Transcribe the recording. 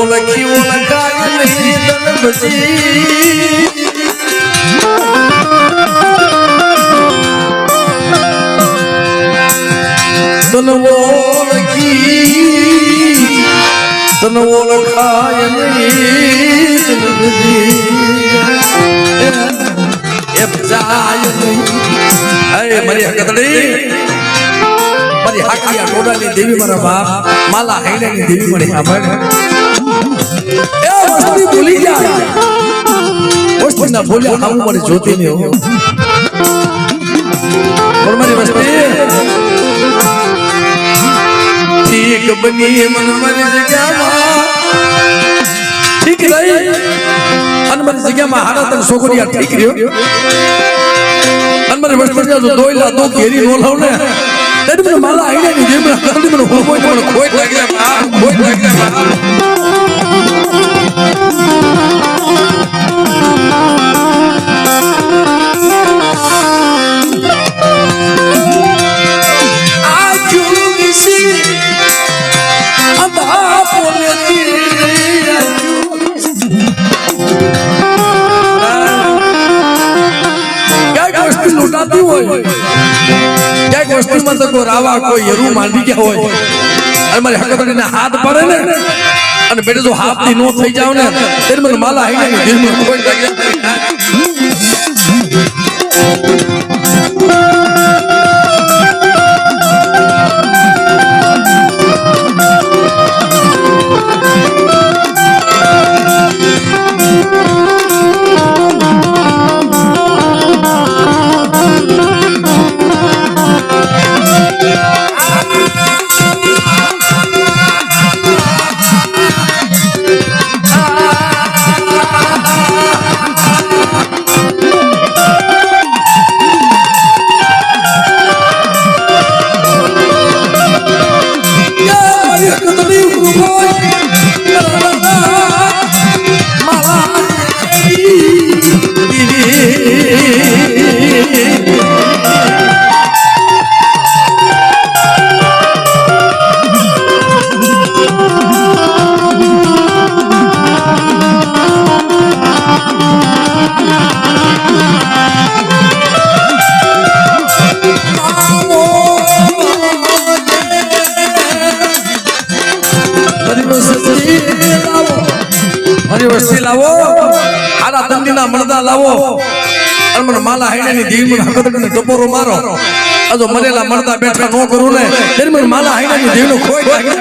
ઓળખી ઓળખાય નહીં દલપતિ તન ઓળખાય નહીં દલપતિ એ જાય નહીં હે મારી હકતડી મારી હાકિયા ટોડાની દેવી મારા બાપ માલા હૈણાની દેવી મને સાંભળ એ વસ્તી ભૂલી જાય વસ્તી ના બોલ્યા હાવું મારી જોતી ને હો બોલ મારી વસ્તી ઠીક બની મન મારી જગ્યામાં ઠીક રહી અને મારી જગ્યામાં હારા તન છોકરીયા ઠીક રહ્યો અને મારી વસ્તી જો દોઈલા દો ઘેરી નો લાવ ને તેની મને માલા આઈડિયા ની જેમ કરતી મને હોમોય પણ ખોટ લાગ્યા ખોટ લાગ્યા કોઈ રાવા કોઈ યરુ માંડી ગયા હોય અને મારી હકતડીને હાથ પડે ને અને બેટે જો હાથથી નો થઈ જાવ ને તેને મને માલા આઈને દિલમાં કોઈ લાગ્યા વસ્તી લાવો હારા તંદીના મરદા લાવો અને મને માલા હાઈડાની દેવી મને હકતડીને ટપોરો મારો આજો મરેલા મરદા બેઠા નો કરું ને તેને મને માલા હાઈડાની દેવીનો ખોઈ લાગે